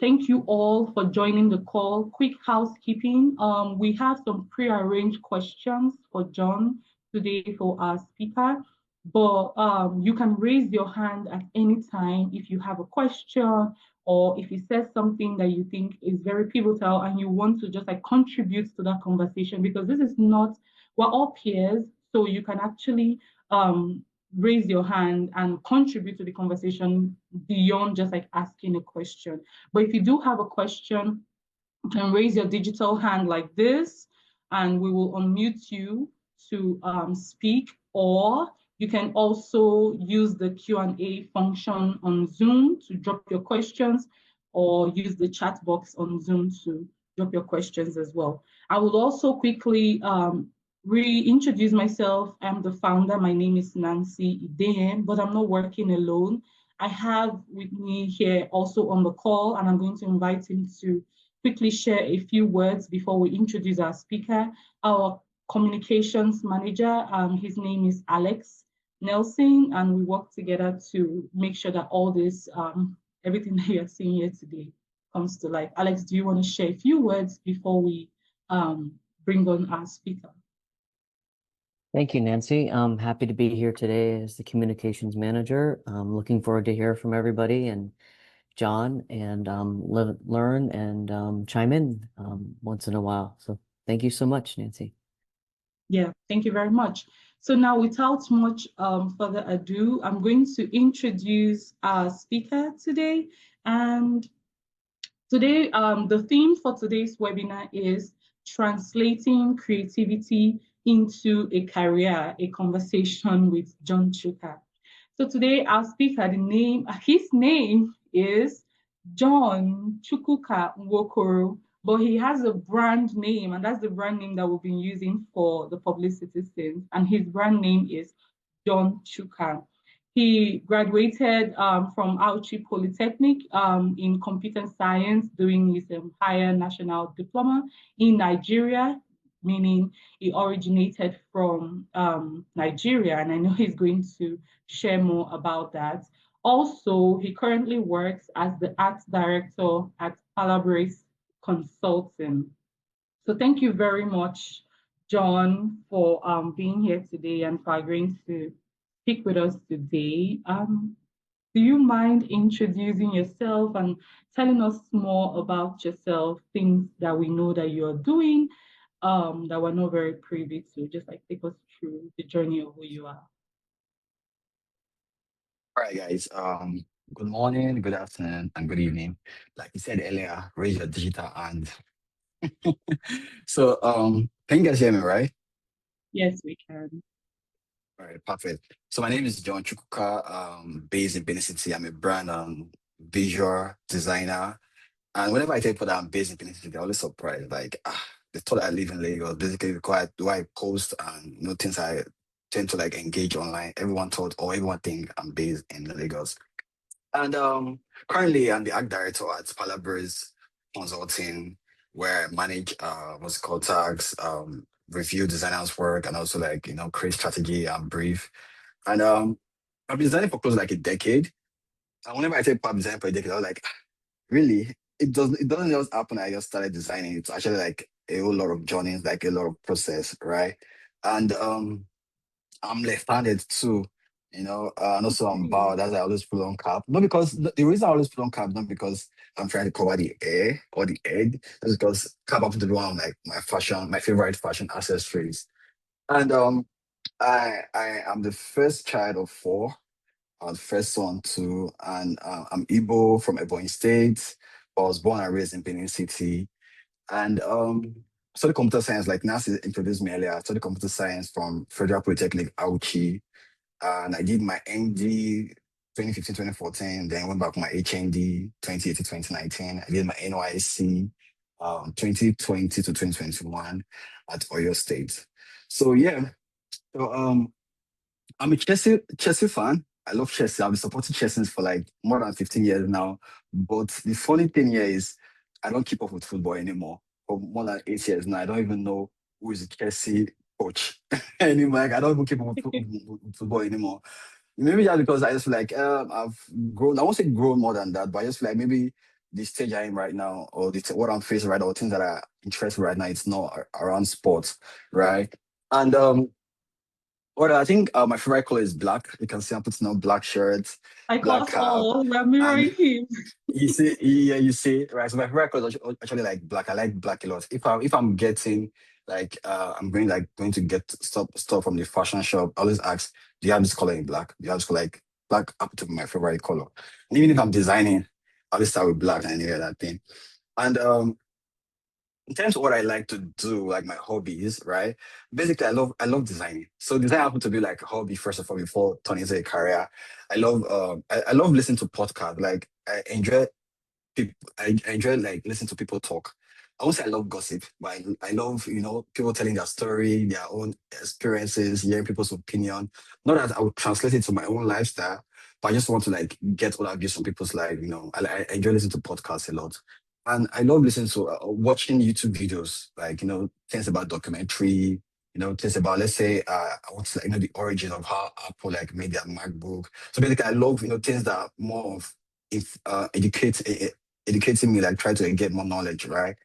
thank you all for joining the call. Quick housekeeping. We have some pre-arranged questions for John today for our speaker, but you can raise your hand at any time if you have a question or if he says something that you think is very pivotal and you want to just like contribute to that conversation, because this is not, we're all peers, so you can actually raise your hand and contribute to the conversation beyond just like asking a question. But if you do have a question, you can raise your digital hand like this and we will unmute you to speak, or you can also use the Q&A function on Zoom to drop your questions, or use the chat box on Zoom to drop your questions as well. I will also quickly reintroduce myself. I'm the founder. My name is Nancy Idem, but I'm not working alone. I have with me here also on the call, and I'm going to invite him to quickly share a few words before we introduce our speaker, our communications manager. His name is Alex Nelson, and we work together to make sure that all this, everything that you're seeing here today comes to life. Alex, do you want to share a few words before we bring on our speaker? Thank you, Nancy. I'm happy to be here today as the communications manager. I'm looking forward to hear from everybody and John, and learn and chime in once in a while. So thank you so much, Nancy. Yeah, thank you very much. So now, without much further ado, I'm going to introduce our speaker today. And today, the theme for today's webinar is translating creativity into a career, a conversation with John Chukwuka. So today, our speaker, his name is John Chukwuka Nwokoro, but he has a brand name, and that's the brand name that we've been using for the publicity since. And his brand name is John Chukwuka. He graduated from Auchi Polytechnic in computer science, doing his higher national diploma in Nigeria, meaning he originated from Nigeria, and I know he's going to share more about that. Also, he currently works as the art director at Palabrace Consulting. So thank you very much, John, for being here today and for agreeing to speak with us today. Do you mind introducing yourself and telling us more about yourself, things that we know that you're doing that we're not very privy to? Just like take us through the journey of who you are. All right, guys. Good morning, good afternoon, and good evening. Like you said earlier, raise your digital hand. So, can you guys hear me, right? Yes, we can. All right, perfect. So my name is John Chukwuka, based in Benin City. I'm a brand visual designer. And whenever I tell people that I'm based in Benin City, they're always surprised. Like, they thought I live in Lagos. Basically, because I post and things I tend to like engage online. Everyone thought, or everyone think I'm based in Lagos. And currently I'm the art director at Palabrace Consulting, where I manage what's it called tags, review designers' work, and also like create strategy and brief. And I've been designing for close to like a decade. And whenever I say I've designing for a decade, I was like, really? It doesn't just happen. I just started designing. It's actually like a whole lot of journeys, like a lot of process, right? And I'm left-handed too, and also I'm bowed. That's why I always put on cap. Not because the reason I always put on cap, not because I'm trying to cover the air or the head. That's because cap happens to be one of like my favorite fashion accessories. And I am the first child of four. I was the first son too, and I'm Igbo from Ebonyi State. I was born and raised in Benin City, and studied computer science, like Nancy introduced me earlier. I studied computer science from Federal Polytechnic, Auchi, and I did my MD 2015, 2014, then went back to my HND 2018, 2019. I did my NYC 2020 to 2021 at Oyo State. So yeah, so I'm a Chelsea fan. I love Chelsea. I've been supporting Chelsea for like more than 15 years now. But the funny thing here is I don't keep up with football anymore. For more than 8 years now, I don't even know who is the Chelsea coach anymore. Like, I don't even keep up with football anymore. Maybe just because I just feel like I've grown. I won't say grown more than that, but I just feel like maybe the stage I'm right now, or what I'm facing right now, or things that are interested right now, it's not around sports, right? And what I think my favorite color is black. You can see I'm putting on black shirts, Like black us cap, all, we're and mirroring him. you see, yeah, you see, right? So my favorite color is actually like black. I like black a lot. If I'm getting like I'm going to get stuff from the fashion shop, I always ask, do you have this color in black? Do you have this color like black up to my favorite color? And even if I'm designing, I always start with black and any other thing. And in terms of what I like to do, like my hobbies, right? Basically, I love designing. So design happened to be like a hobby first of all before turning into a career. I love listening to podcasts. Like I enjoy like listening to people talk. I won't say I love gossip, but I love, people telling their story, their own experiences, hearing people's opinion. Not that I would translate it to my own lifestyle, but I just want to like get all that views from people's life. I enjoy listening to podcasts a lot. And I love listening to watching YouTube videos, like, things about documentary, things about, let's say, I want to, like, the origin of how Apple like made their MacBook. So basically, I love, things that are more of if educating me, like try to get more knowledge, right?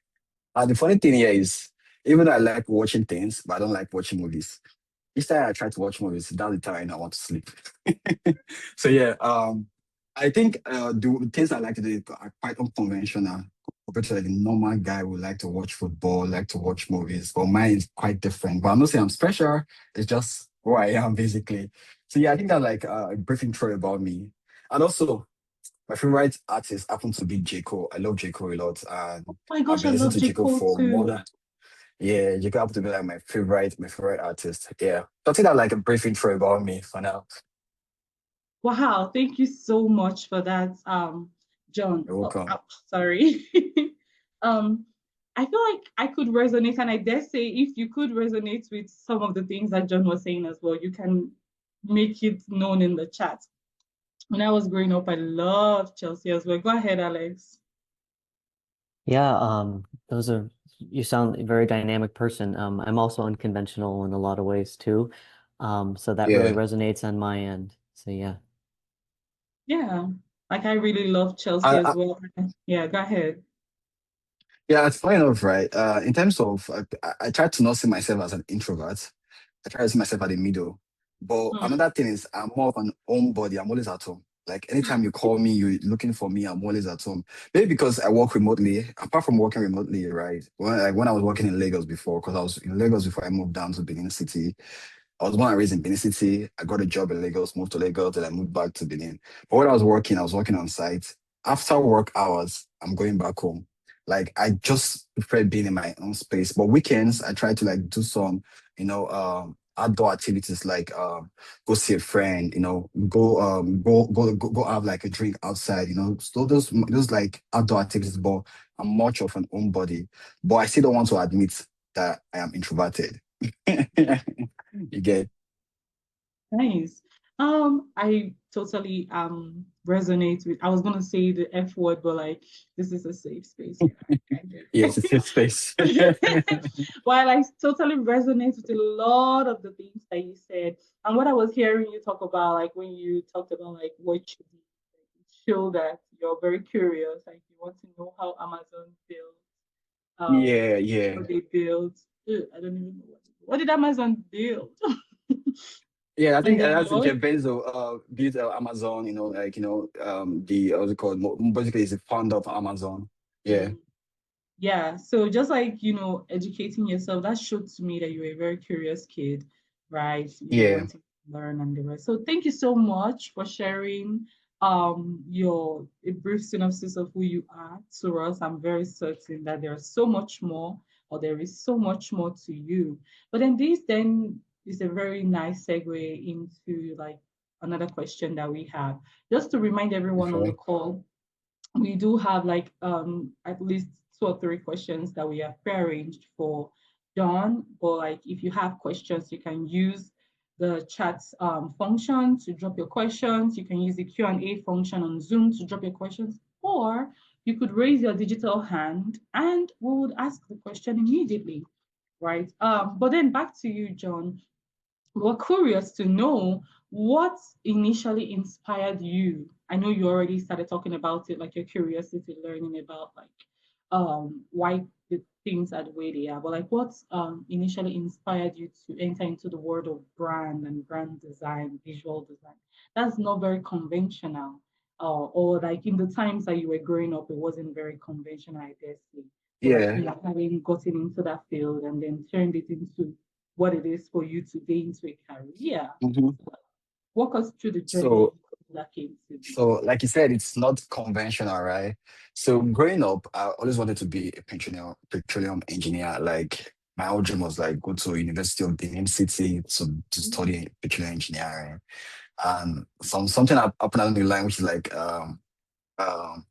And the funny thing here is, even though I like watching things, but I don't like watching movies. Each time I try to watch movies, that's the time I want to sleep. So yeah, I think the things I like to do are quite unconventional compared to like the normal guy who like to watch football, like to watch movies. But mine is quite different. But I'm not saying I'm special. It's just who I am basically. So yeah, I think that's like a brief intro about me. And also, my favorite artist happens to be J. Cole. I love J. Cole a lot, and Oh my I've gosh, I been listening love to J. J. Cole Cole for more too. than, yeah, J. Cole happens to be like my favorite artist. Yeah. So I think that like a brief intro about me for now. Wow, thank you so much for that, John. You're Oh, welcome. sorry. um, I feel like I could resonate, and I dare say, if you could resonate with some of the things that John was saying as well, you can make it known in the chat. When I was growing up, I loved Chelsea as well. Go ahead, Alex. Yeah, those are you sound a very dynamic person. I'm also unconventional in a lot of ways too. So that really Yeah. resonates on my end. So yeah. Yeah, like I really love Chelsea I, as I, well. Yeah, go ahead. yeah, it's funny enough, right? In terms of, I try to not see myself as an introvert. I try to see myself at the middle. But Hmm. another thing is, I'm more of an homebody. I'm always at home. Like anytime you call me, you're looking for me. I'm always at home. Maybe because I work remotely. Apart from working remotely, right? When I was working in Lagos before, because I was in Lagos before I moved down to Benin City. I was born and raised in Benin City. I got a job in Lagos, moved to Lagos, then I moved back to Benin. But when I was working on site. After work hours, I'm going back home. Like I just prefer being in my own space. But weekends, I try to like do some, outdoor activities like go see a friend, go have like a drink outside, So those like outdoor activities. But I'm much of an homebody. But I still don't want to admit that I am introverted. You get. Nice. I totally resonate with. I was gonna say the F word, but like this is a safe space here. I get Yes, it's safe space. it. While I totally resonate with a lot of the things that you said, and what I was hearing you talk about, like when you talked about like what you do, like, it show that you're very curious, like you want to know how Amazon builds, Yeah, yeah. what they build. I don't even know what did Amazon build. Yeah, I And think then that's yours. Jeff Bezos built Amazon, the what's it called? Basically he's the founder of Amazon. Yeah. Mm. Yeah, so just like, educating yourself, that showed to me that you're a very curious kid, right? Yeah. Wanting to learn and the rest. So thank you so much for sharing your a brief synopsis of who you are to us. I'm very certain that there's so much more, or there is so much more to you. But then this then is a very nice segue into like another question that we have. Just to remind everyone on the Okay. call, we do have like at least two or three questions that we have prearranged for John. But like if you have questions, you can use the chat function to drop your questions. You can use the Q&A function on Zoom to drop your questions, or you could raise your digital hand and we would ask the question immediately, right? But then back to you, John. We're curious to know what initially inspired you I know you already started talking about it, like your curiosity learning about like why the things are the way they are. But like what initially inspired you to enter into the world of brand and brand design, visual design? That's not very conventional. Or like in the times that you were growing up, it wasn't very conventional, I dare say. So like Yeah. you having gotten into that field and then turned it into what it is for you today into a career. Mhm. Walk us through the journey So that came to be. So, like you said, it's not conventional, right? So, growing up, I always wanted to be a petroleum engineer. Like, my whole dream was like go to University of Benin City to study petroleum engineering. And something happened along the line, which is like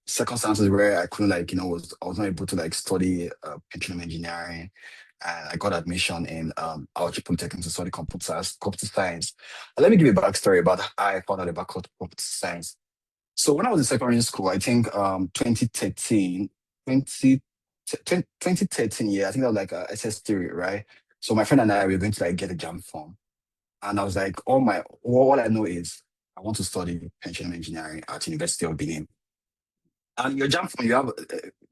circumstances where I couldn't like I was not able to like study petroleum engineering, and I got admission in Auchi Polytechnic to study computer science. Let me give you a backstory about how I found out about computer science. So when I was in secondary school, I think 2013, 2013, yeah, I think that was like a SS3, right? So my friend and I were going to like get a jam form. And I was like, all I know is I want to study petroleum engineering at University of Benin. And your jam form, you have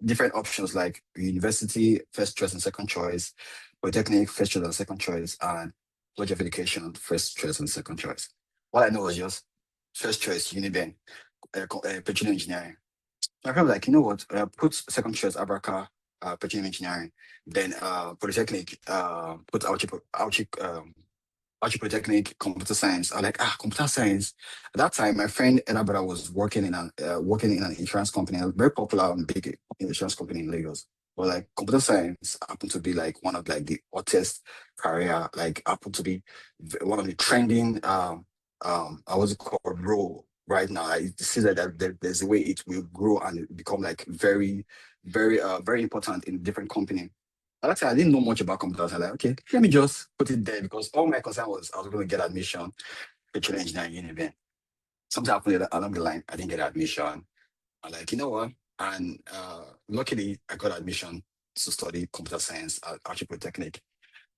different options like university, first choice and second choice, polytechnic, first choice and second choice, and college of education, first choice and second choice. All I know was just first choice, Uniben, petroleum engineering. My friend was like, you know what? Put second choice Abraka, petroleum engineering. Then polytechnic, put Archie Polytechnic, computer science. I was like, computer science. At that time, my friend Elabra was working in an insurance company, a very popular and big insurance company in Lagos. But like computer science happened to be like one of like the hottest career, like happened to be one of the trending I was called role right now. I see that there's a way it will grow and become like very important in different company. Actually, I didn't know much about computers. I was like, okay, let me just put it there because all my concern was I was going to get admission, petroleum engineering uni. Something happened along the line. I didn't get admission. I'm like, you know what? And luckily, I got admission to study computer science at Archie Polytechnic.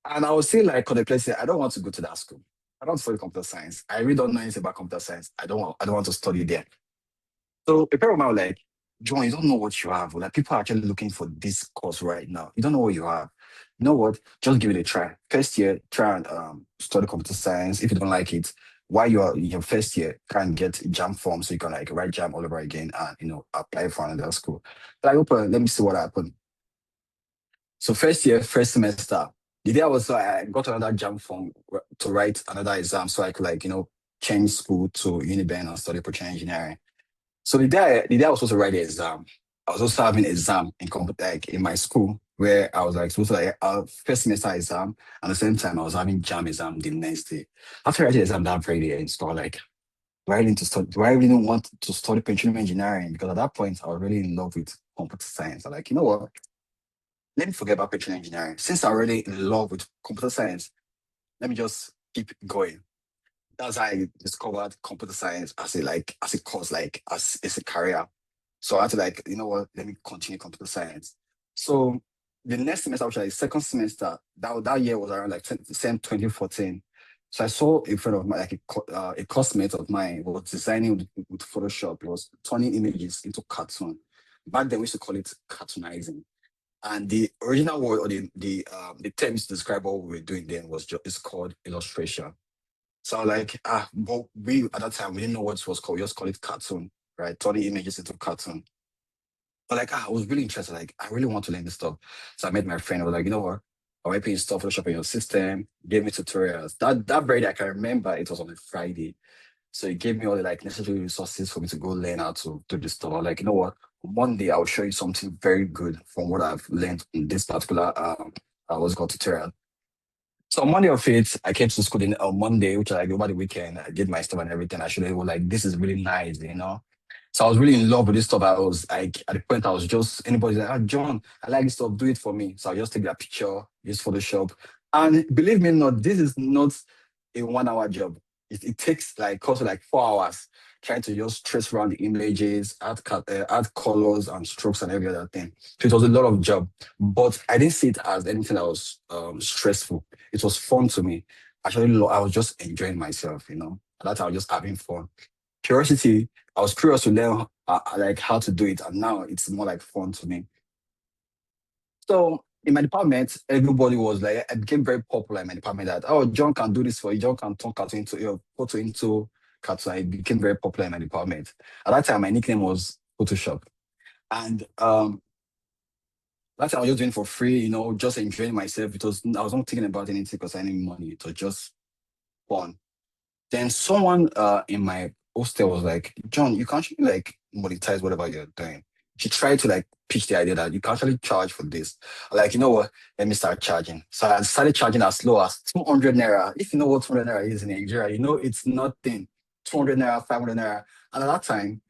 And I was still like contemplating, I don't want to go to that school. I don't study computer science. I really don't know anything about computer science. I don't want to study there. So a pair of mine were like, John, you don't know what you have. Like people are actually looking for this course right now. You don't know what you have. You know what? Just give it a try. First year, try and study computer science. If you don't like it, while you are in your first year, try and get jam form so you can like write jam all over again and apply for another school. Like open, let me see what happened. So first year, first semester, the day I was I got another jam form to write another exam so I could like change school to Uniben and study petroleum engineering. So the day I was supposed to write the exam, I was also having exam in like in my school where I was like supposed to like first semester exam, and at the same time I was having jam exam the next day. After writing the exam that very day, it's got like, do I really want to study petroleum engineering? Because at that point I was really in love with computer science. I'm like, you know what? Let me forget about petroleum engineering. Since I'm already in love with computer science, let me just keep going. That's how I discovered computer science as a course, like as a career. So I had to like, you know what, let me continue computer science. So the next semester, which was like second semester, that year was around like same 2014. So I saw a friend of mine, like a classmate of mine was designing with Photoshop. It was turning images into cartoon. Back then we used to call it cartoonizing. And the original word or the terms to describe what we were doing then was just it's called illustration. So like but we at that time we didn't know what it was called. We just call it cartoon, right? Turning images into cartoon. But like I was really interested. Like I really want to learn this stuff. So I met my friend. I was like, you know what? I might be install Photoshop in your system. Gave me tutorials. That very day I can remember it was on a Friday. So he gave me all the like necessary resources for me to go learn how to do this stuff. I was like, you know what? One day I'll show you something very good from what I've learned in this particular what's it called tutorial. So on Monday of it, I came to school on Monday, which like over the weekend, I did my stuff and everything. I should was like, this is really nice, you know. So I was really in love with this stuff. I was like, at the point I was just anybody's like, John, I like this stuff, do it for me. So I just take that picture, use Photoshop. And believe me or not, this is not a 1 hour job. It takes like close to like 4 hours trying to just trace around the images, add colors and strokes and every other thing. So it was a lot of job, but I didn't see it as anything that was stressful. It was fun to me. Actually, I was just enjoying myself, you know. At that time, I was just having fun. Curiosity I was curious to learn like how to do it, and now it's more like fun to me. So in my department, everybody was like, I became very popular in my department that, oh, John can do this for you. John can turn cartoon into your photo into cartoon. I became very popular in my department. At that time, my nickname was Photoshop. And that time I was just doing it for free, just enjoying myself because I was not thinking about anything concerning money. It was just fun. Then someone in my hostel was like, John, you can actually like monetize whatever you're doing. She tried to like pitch the idea that you can actually charge for this. Like, you know what? Let me start charging. So I started charging as low as 200 naira. If you know what 200 naira is in Nigeria, it's nothing. 200 naira, 500 naira. And at that time,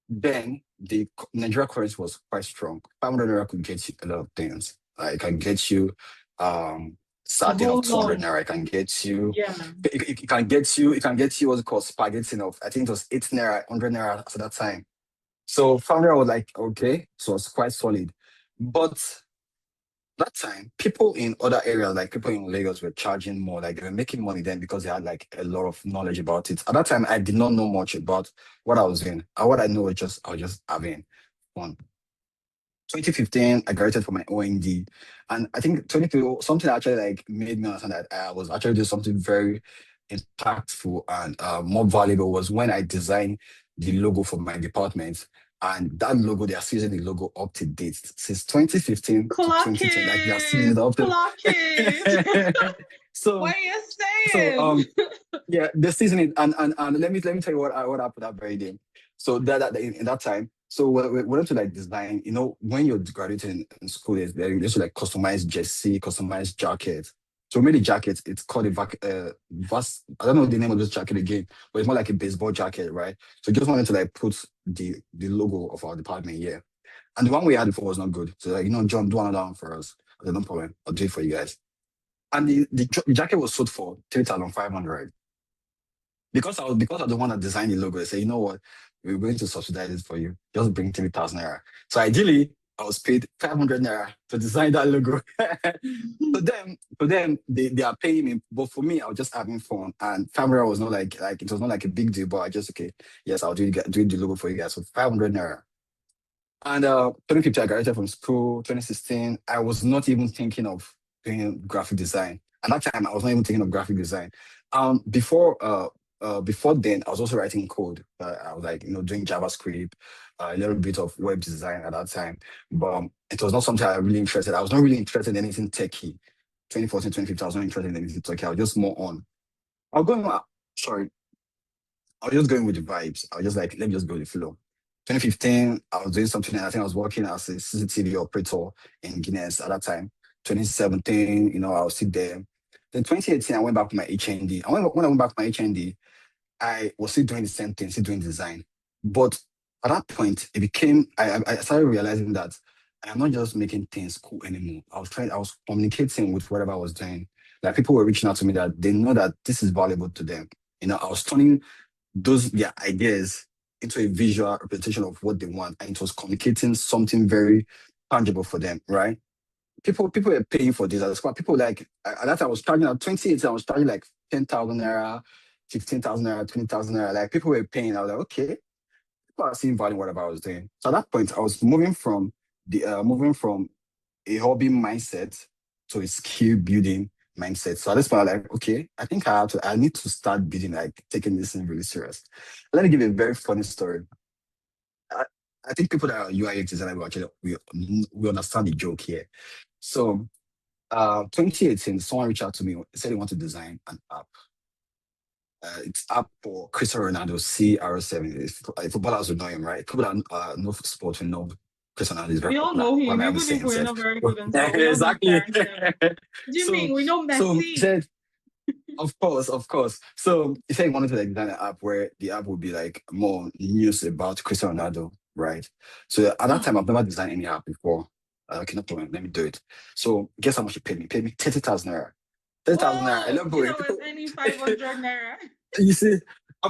then the Nigeria currency was quite strong. 500 naira could get you a lot of things. Like, it can get you um A starting whole of 200 lot. naira. It can get you Yeah. it can get you what's it called starting of I think it was 8 naira, 100 naira at that time. So 500 was like okay, so it's quite solid. But that time, people in other areas, like people in Lagos, were charging more. Like they were making money then because they had like a lot of knowledge about it. At that time, I did not know much about what I was doing. And what I know was just I was just having fun. 2015, I graduated from my OND. And I think 2015, something actually like made me understand that I was actually doing something very impactful and more valuable was when I designed the logo for my department. And that logo, they are still using the logo up to date since 2015 to Clock 2020. Like they are still using it. it up Clock it. to. What so, are you so saying? yeah, the seasoning and let me tell you what happened that very day. So that in that time, so we wanted to like design. When you're graduating in school, they used to like customize jersey, customize jacket. So we made a jacket. It's called a vast. I don't know the name of this jacket again, but it's more like a baseball jacket, right? So just wanted to like put the logo of our department here. And the one we had before was not good. So like, John, do another one for us. I said, no problem. I'll do it for you guys. And the jacket was sold for 3,500 because I was the one that designed the logo. I say, you know what, we're going to subsidize it for you. Just bring 3,000 naira. So ideally, I was paid 500 naira to design that logo. For them, they are paying me, but for me, I was just having fun. And 500 was not like it was not like a big deal, but I just okay, yes, I'll do the logo for you guys. So 500 naira. And 2015, I graduated from school. 2016, I was not even thinking of doing graphic design. At that time, I was not even thinking of graphic design. Before then, I was also writing code. I was like, doing JavaScript, a little bit of web design at that time. But it was not something I really interested. I was not really interested in anything techy. 2014, 2015, I was not interested in anything techy. I was just more on. I was going, sorry, I was just going with the vibes. I was just like, let me just go with the flow. 2015, I was doing something, and I think I was working as a CCTV operator in Guinness at that time. 2017, I was still there. Then 2018, I went back to my HND. And when I went back to my HND, I was still doing the same thing, still doing design. But at that point, it became, I started realizing that I am not just making things cool anymore. I was communicating with whatever I was doing. Like people were reaching out to me that they know that this is valuable to them. I was turning those their ideas into a visual representation of what they want, and it was communicating something very tangible for them, right? People were paying for this as well. People like at that time I was charging at 2018, I was charging like 10,000 naira, 15,000 naira, 20,000 naira. Like people were paying. I was like, okay, people are seeing value in whatever I was doing. So at that point, I was moving from a hobby mindset to a skill building mindset. So at this point, I'm like, okay, I think I need to start building, like taking this thing really serious. Let me give you a very funny story. I, I think people that are UI designers will actually we understand the joke here. So 2018, someone reached out to me, said they want to design an app. It's app for Cristiano Ronaldo, CR7. Footballers would know him, right? People that know sport will know Cristiano Ronaldo is very We all popular. know Why am him, I even even if saying we're self? not very good in sport. We know his Exactly. character. What do you so mean? We know so he Messi. said, of course, of course. So he said he wanted to like design an app where the app would be like more news about Cristiano Ronaldo, right? So at that time, I've never designed any app before. Okay, no problem. Let me do it. So guess how much he paid me? He paid me 30,000 naira. 30,000 naira. I Whoa! love You boy. know, it's any 500 naira. You see,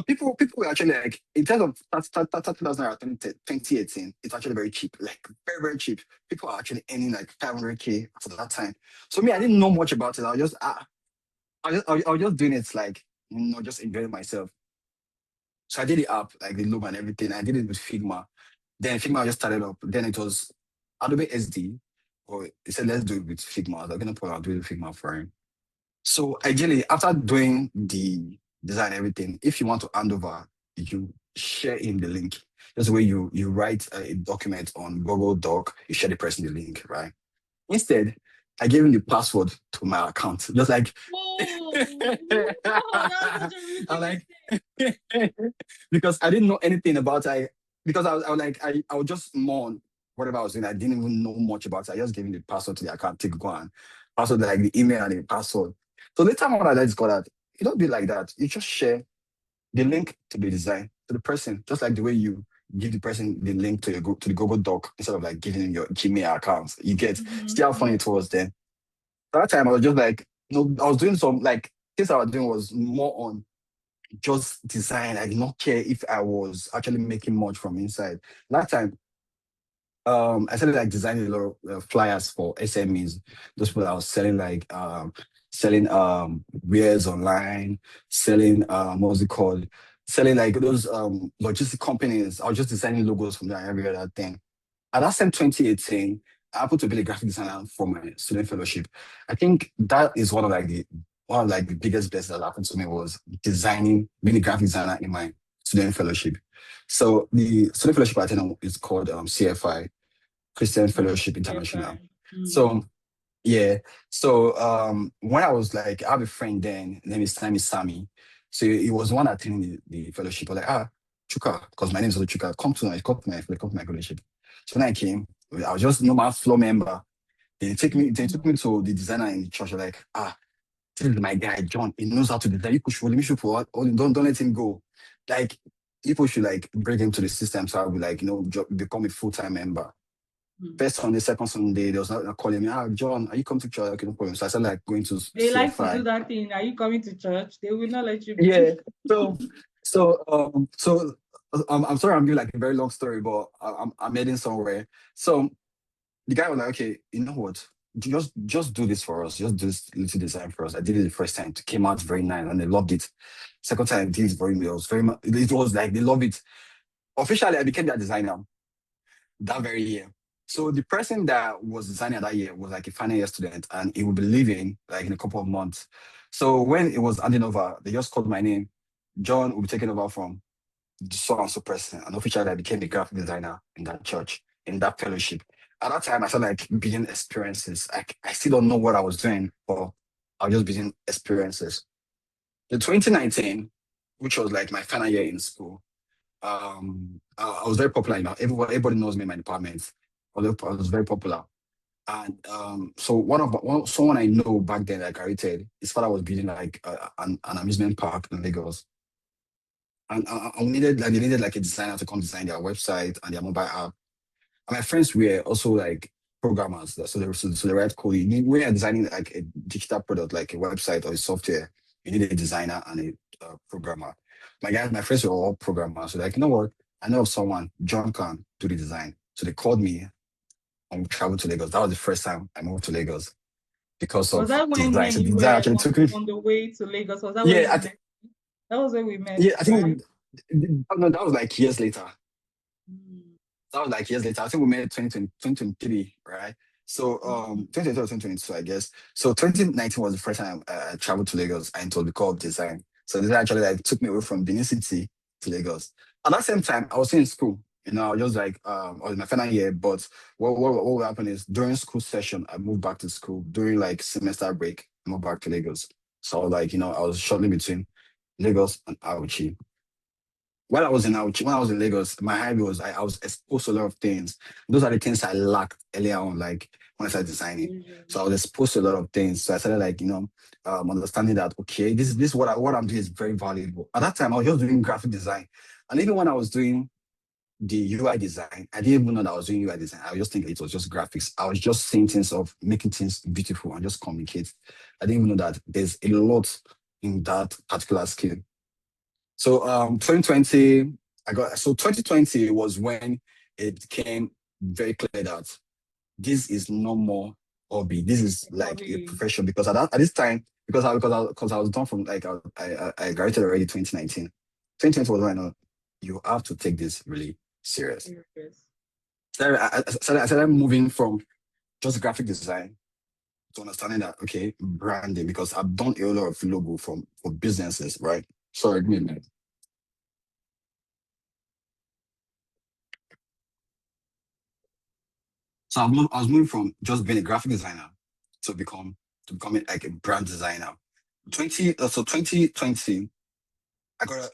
people were actually like, in terms of 30,000 naira 2018, it's actually very cheap, like very, very cheap. People are actually earning like 500K at that time. So me, I didn't know much about it. I was just doing it like, just enjoying myself. So I did the app, like the logo and everything. I did it with Figma. Then Figma just started up. Then it was Adobe SD, or he said, let's do it with Figma. I was like, no problem, I'll do it with Figma for him. So ideally, after doing the design and everything, if you want to hand over, you share in the link. That's the way you write a document on Google Doc, you share the person the link, right? Instead, I gave him the password to my account. Just like Whoa, whoa, that's such a I'm ridiculous like because I didn't know anything about I because I was like I was just more on whatever I was doing. I didn't even know much about it. I just gave him the password to the account, take go on. Password like the email and the password. So later on I just got that. You don't do it like that. You just share the link to the design to the person, just like the way you give the person the link to to the Google Doc instead of like giving him your Gmail account. You get see how funny thing. it was then. That time I was just like, I was doing some like things I was doing was more on just design. I did not care if I was actually making much from inside. That time, I started like designing a lot of flyers for SMEs. Those people I was selling selling wares online, selling what's it called? Selling like those logistic companies. I was just designing logos from there and every other thing. At that same 2018, I happened to be a graphic designer for my student fellowship. I think that is one of like the biggest blessings that happened to me was designing, being a graphic designer in my student fellowship. So the student fellowship I attended is called CFI, Christian Fellowship Yeah, International. fine. So yeah. So when I was like, I have a friend then, name is Sammy. So he was the one attending the fellowship. I was like, Chuka, because my name is also Chuka, come to my fellowship. So when I came, I was just normal floor member. They took me to the designer in the church. Like, this is my guy, John. He knows how to design. You push for him, don't let him go. Like people should like bring him to the system so I will like, become a full-time member. First Sunday, second Sunday, there was not calling me, John, are you coming to church? Okay, no problem. So I started like going to They like to do CFI. that thing. Are you coming to church? They will not let you Yeah. be. So I'm sorry I'm giving like a very long story, but I'm heading somewhere. So the guy was like, okay, you know what? Just do this for us. Just do this little design for us. I did it the first time. It came out very nice and they loved it. Second time I did it very well. It was very much it was like they loved it. Officially, I became their designer that very year. So the person that was designing that year was like a final year student and he will be leaving like in a couple of months. So when it was handing over, they just called my name. John will be taking over from so and so person. And officially I became the graphic designer in that church, in that fellowship. At that time I started like building experiences. I still don't know what I was doing, but I was just building experiences. In 2019, which was like my final year in school, I was very popular. Everybody knows me in my department. I was very popular. And so someone I know back then that graduated, his father was building like an amusement park in Lagos. And they needed like a designer to come design their website and their mobile app. And my friends were also like programmers. So they write code. When you're designing like a digital product, like a website or a software, you need a designer and a programmer. My friends were all programmers. So like, you know what? I know of someone, John can do the design. So they called me and we traveled to Lagos. That was the first time I moved to Lagos because Was of that when me design. and So the you design were actually took me. on the way to Lagos? Was that where Yeah, we met? That was where we met, I right? think no, that was like years later. Mm. That was like years later. I think we made 2023, right? So Mm. 2020 or 2022, I guess. So 2019 was the first time I traveled to Lagos and told the call of design. So this actually like took me away from Benin City to Lagos. At that same time, I was still in school. I was just like I was in my final year, but what will happen is during school session, I moved back to school. During like semester break, I moved back to Lagos. So like, I was shuttling between Lagos and Auchi. When I was in Lagos, my hobby was I was exposed to a lot of things. Those are the things I lacked earlier on, like when I started designing. So I was exposed to a lot of things. So I started like, understanding that okay, this what I'm doing is very valuable. At that time, I was just doing graphic design. And even when I was doing the UI design, I didn't even know that I was doing UI design. I was just thinking it was just graphics. I was just seeing things of making things beautiful and just communicate. I didn't even know that there's a lot in that particular skill. So 2020, 2020 was when it became very clear that this is no more hobby. This is like a Probably. profession because at this time, because I was done from like I graduated already 2019. 2020 was when I know you have to take this really serious. Serious. So I started moving from just graphic design to understanding that okay, branding, because I've done a lot of logo for businesses, right? Sorry, give me a minute. So I was moving from just being a graphic designer to becoming like a brand designer. 2020, I got a,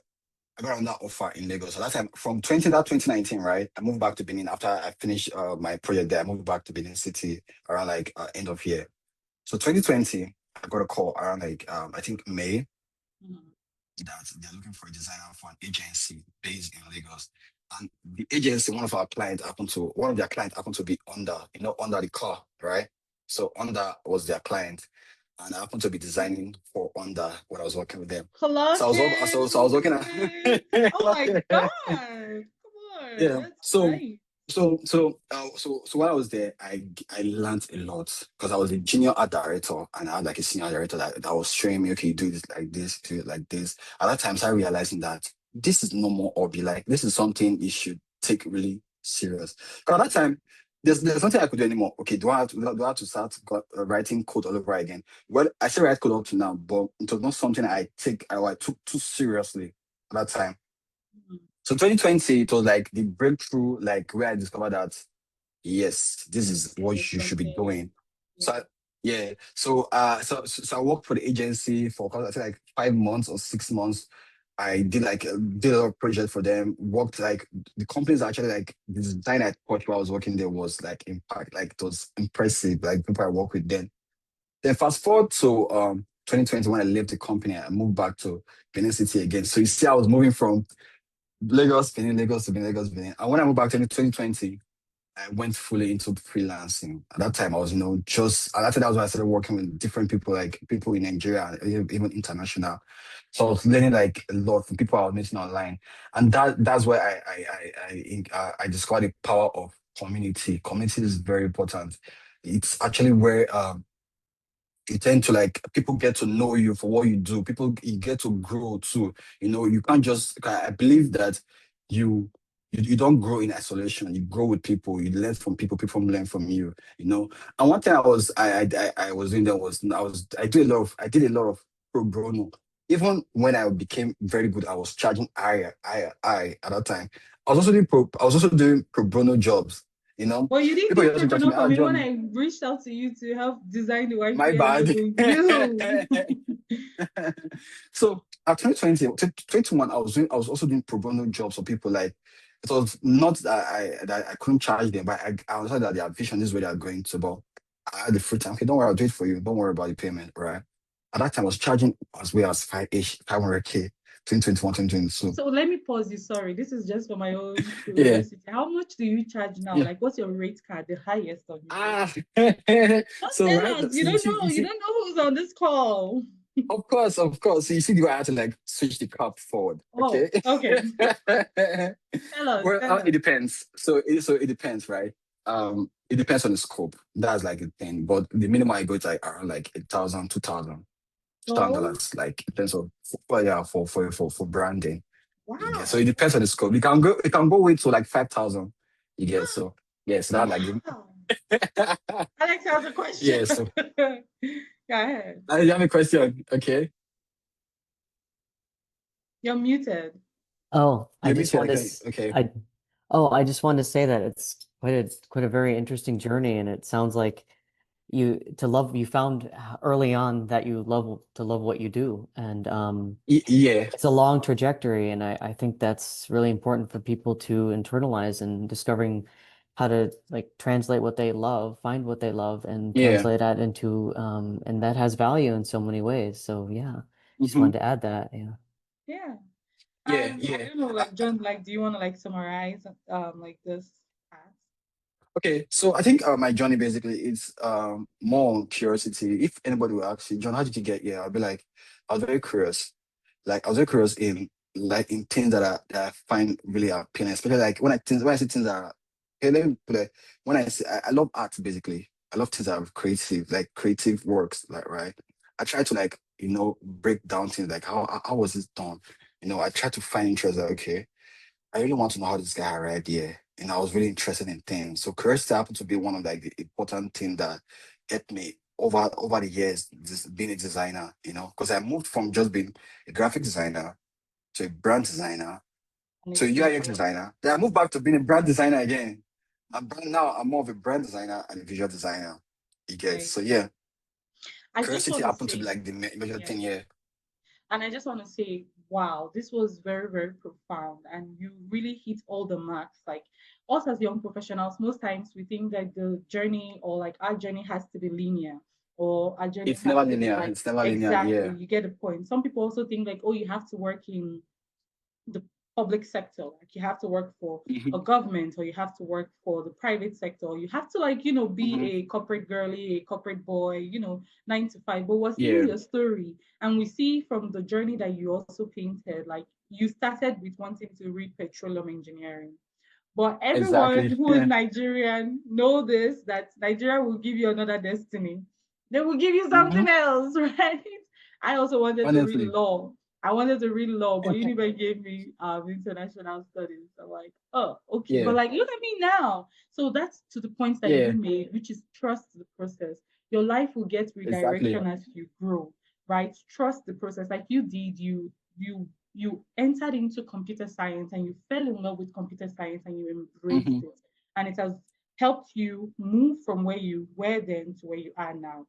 I got another offer in Lagos. So that time from 2019, right? I moved back to Benin after I finished my project there. I moved back to Benin City around like end of year. So 2020, I got a call around like I think May, Mhm. that they're looking for a designer for an agency based in Lagos. And the agency, one of their clients happened to be under the car, right? So under was their client. And I happened to be designing for under when I was working with them. So I was so I was working Congratulations. Oh my at God. Come on. yeah. That's So nice. so while I was there, I learned a lot because I was a junior art director and I had like a senior director that was showing me, okay, do this like this, do it like this. At that time, I started realizing that this is no more hobby. Like this is something you should take really serious. Because at that time, there's nothing I could do anymore. Okay, do I have to start writing code all over again? Well, I still write code up to now, but it was not something I took too seriously at that time. Mhm. So 2020, it was like the breakthrough, like where I discovered that yes, this is This what is you should be something. doing. So Yeah. yeah, so I worked for the agency for I think like 5 months or 6 months. I did a lot of projects for them. Worked like the companies actually like the design I thought while I was working there was like impact, like it was impressive. Like people I work with then. Then fast forward to 2020 when I left the company, I moved back to Benin City again. So you see, I was moving from Lagos, Benin, Lagos to Benin, Lagos, Benin. And when I moved back in 2020, I went fully into freelancing. At that time, I was, just, and I think that was when I started working with different people, like people in Nigeria, and even international. So I was learning like a lot from people I was meeting online. And that's where I discovered the power of community. Community is very important. It's actually where you tend to like people get to know you for what you do. People you get to grow too. You can't just. I believe that you you don't grow in isolation. You grow with people. You learn from people. People learn from you. And one thing I was doing there was I did a lot of pro bono. Even when I became very good, I was charging higher at that time. I was also doing pro bono jobs. Well, you didn't People do just pro reach out to bono me, for me when John, I reached out to you to help design the my YPL bad. logo. You. So at 2020, 2021, I was also doing pro bono jobs for people. Like it was not that I couldn't charge them, but I understood that their vision is where they're going to. But I had the free time. Okay, don't worry, I'll do it for you. Don't worry about the payment, right? At that time, I was charging as well as 500K, 2021, 2022. So let me pause you. Sorry, this is just for my own Yeah. curiosity. How much do you charge now? Yeah. Like, what's your rate card, the highest on your rate Ah, card? Don't so tell right, us. You so you don't see, know. you You see, don't know who's on this call. of course. So you see the way I had to like switch the cup forward. Oh, Okay. okay. Tell us. Well, Tell it us. depends. So it depends, right? It depends on the scope. That's like the thing. But the minimum I go to like around like 1,000, 2,000, Oh, $2,000, like in terms of yeah, for branding. You get so it wow. depends on the scope. It can go way to like 5,000. You get so yeah, so that like Wow. Alex has a question. yeah. So Go ahead. you have a question, okay? You're muted. Oh, I Let me just see. wanted to, Okay, okay. I, oh, I just wanted to say that it's quite a very interesting journey, and it sounds like you found early on that you love what you do, and Yeah. it's a long trajectory, and I think that's really important for people to internalize and discovering how to like translate what they love, find what they love, and Yeah. translate that into and that has value in so many ways. So yeah, just Hmm. wanted to add that. Yeah. Yeah. Yeah, And I yeah. don't know, like John, like, do you want to like summarize like this task? Okay, so I think my journey basically is more on curiosity. If anybody will ask you, John, how did you get here? I'll be like, I was very curious. Like I was very curious in things that I find really appealing, especially like when I see things that are okay, let me put it when I say I love art basically. I love things that are creative, like creative works, like right. I try to like break down things like how was this done? I tried to find interest that, okay, I really want to know how this guy had an idea. And I was really interested in things. So curiosity happened to be one of like the important things that helped me over the years, just being a designer, because I moved from just being a graphic designer to a brand designer And to it's a UI UX designer. Then I moved back to being a brand designer again. Now I'm more of a brand designer and a visual designer. You get right. so yeah. I just Curiosity want to happened to be say, like the major yeah. thing here. And I just want to say, wow, this was very, very profound. And you really hit all the marks. Like us as young professionals, most times we think that the journey or like our journey has to be linear or our journey It's has never to be linear. like It's never linear. exactly, Yeah. you get the point. Some people also think like, oh, you have to work in the public sector, like you have to work for a Hmm. government or you have to work for the private sector, or you have to like be Hmm. a corporate girly, a corporate boy, 9 to 5. But we're seeing Yeah. your story, and we see from the journey that you also painted, like you started with wanting to read petroleum engineering. But everyone Exactly. who is Yeah. Nigerian know this, that Nigeria will give you another destiny. They will give you Hmm. something else, right? I also wanted to read Honestly. law. I wanted to read law, but Unibank gave me international studies. I'm like, oh, okay. But Yeah. like, look at me now. So that's to the point that you Yeah. made, which is trust the process. Your life will get Exactly. redirection as you grow, right? Trust the process. Like you did, you entered into computer science and you fell in love with computer science and you embraced Hmm. it. And it has helped you move from where you were then to where you are now.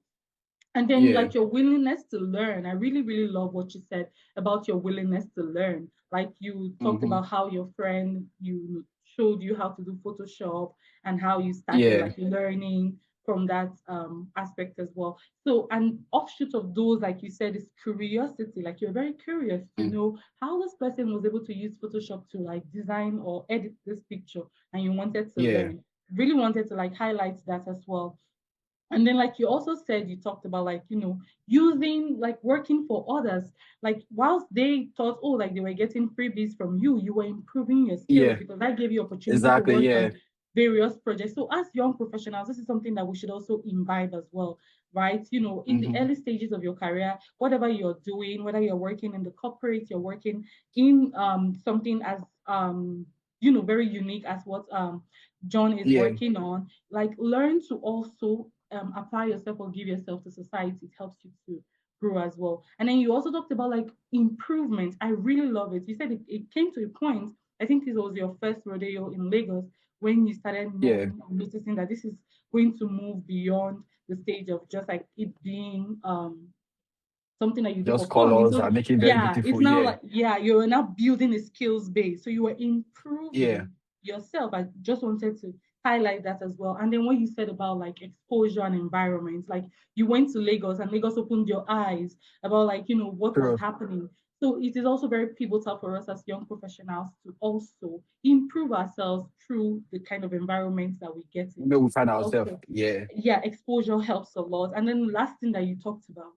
And then Yeah. like your willingness to learn. I really, really love what you said about your willingness to learn. Like you talked Hmm. about how your friend you showed you how to do Photoshop and how you started Yeah. like learning from that aspect as well. So an offshoot of those, like you said, is curiosity. Like you're very curious to Mm. know how this person was able to use Photoshop to like design or edit this picture, and you wanted to Yeah. learn. Really wanted to like highlight that as well. And then like you also said, you talked about like using like working for others, like whilst they thought, oh, like they were getting freebies from you, you were improving your skills Yeah. because that gave you opportunity to Exactly. work Yeah. on various projects. So as young professionals, this is something that we should also imbibe as well, right? In the Hmm. early stages of your career, whatever you're doing, whether you're working in the corporate, you're working in something as very unique as what John is Yeah. working on, like learn to also apply yourself or give yourself to society. It helps you to grow as well. And then you also talked about like improvement. I really love it. You said it came to a point, I think this was your first rodeo in Lagos, when you started Yeah. knowing, noticing that this is going to move beyond the stage of just like it being something that you do Just for fun. colors So and make it very yeah, it's beautiful. now Yeah. like, yeah, you're now building a skills base. So you were Yeah. improving yourself. I just wanted to highlight that as well. And then what you said about like exposure and environment, like you went to Lagos and Lagos opened your eyes about like, what was True. happening. So it is also very pivotal for us as young professionals to also improve ourselves through the kind of environments that we get Maybe we into. find It ourselves. also, Yeah. yeah, exposure helps a lot. And then the last thing that you talked about,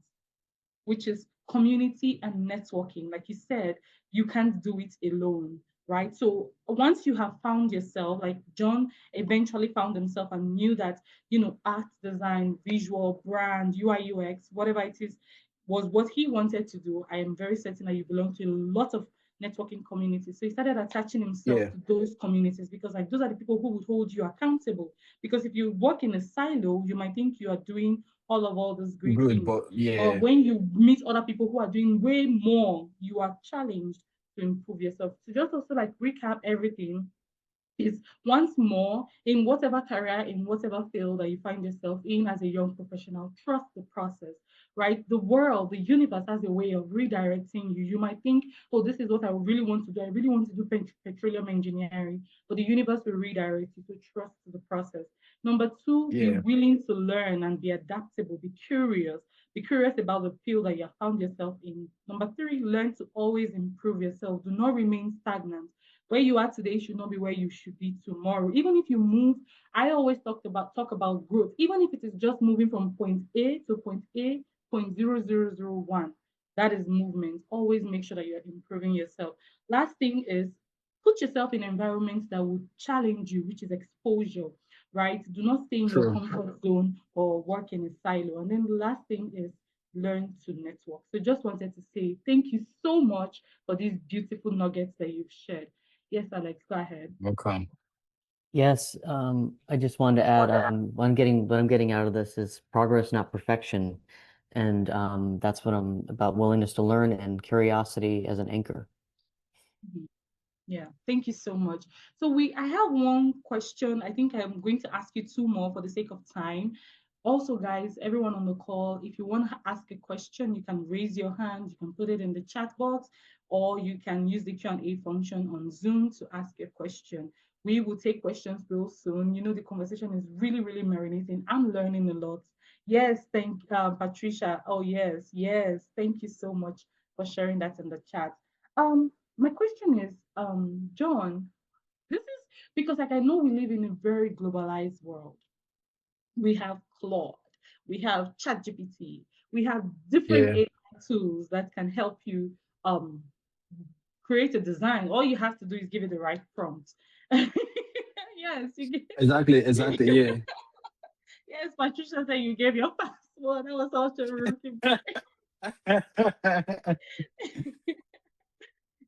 which is community and networking. Like you said, you can't do it alone, right? So once you have found yourself, like John eventually found himself and knew that, art design, visual, brand, UI, UX, whatever it is, was what he wanted to do. I am very certain that you belong to a lot of networking communities. So he started attaching himself Yeah. to those communities because like those are the people who would hold you accountable. Because if you work in a silo, you might think you are doing all those great Good, things, but or yeah. when you meet other people who are doing way more, you are challenged to improve yourself. To just also like recap everything, is once more in whatever career, in whatever field that you find yourself in as a young professional, trust the process, right? The world, the universe has a way of redirecting you. You might think, oh, this is what I really want to do. I really want to do petroleum engineering, but the universe will redirect you. So trust the process. Number two, be Yeah. willing to learn and be adaptable. Be curious. Be curious about the field that you have found yourself in. Number three, learn to always improve yourself. Do not remain stagnant. Where you are today should not be where you should be tomorrow. Even if you move, I always talk about growth. Even if it is just moving from point A to point A, 0.0001, that is movement. Always make sure that you're improving yourself. Last thing is put yourself in environments that would challenge you, which is exposure, right? Do not stay in your True. comfort zone or work in a silo. And then the last thing is learn to network. So just wanted to say thank you so much for these beautiful nuggets that you've shared. Yes, Alex, go ahead. Welcome. Yes, I just wanted to add, what I'm getting out of this is progress, not perfection. And that's what I'm about, willingness to learn and curiosity as an anchor. Mhm. Yeah, thank you so much. So I have one question. I think I'm going to ask you two more for the sake of time. Also, guys, everyone on the call, if you want to ask a question, you can raise your hand, you can put it in the chat box, or you can use the Q&A function on Zoom to ask a question. We will take questions real soon. You know, the conversation is really, really marinating. I'm learning a lot. Yes, thank Patricia. Oh, yes, yes. Thank you so much for sharing that in the chat. My question is, John, this is because like I know we live in a very globalized world. We have Claude, we have ChatGPT, we have different Yeah. AI tools that can help you create a design. All you have to do is give it the right prompt. Yes, you get, Exactly, exactly. Yeah. yes, Patricia said you gave your password. That was such a rookie.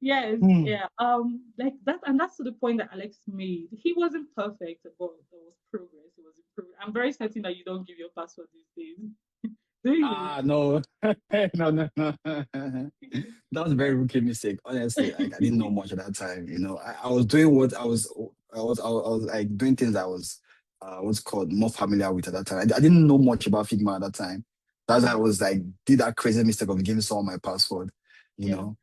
Yes, Hmm. yeah. Like that, and that's to the point that Alex made. He wasn't perfect, but there was progress. It was improved. I'm very certain that you don't give your password these days, do you? No. No, no, no. That was a very rookie mistake. Honestly, like I didn't know much at that time. I was doing what I was like doing things I was what's called more familiar with at that time. I didn't know much about Figma at that time. That's why I Mhm. was like did that crazy mistake of giving someone my password, you Yeah. know.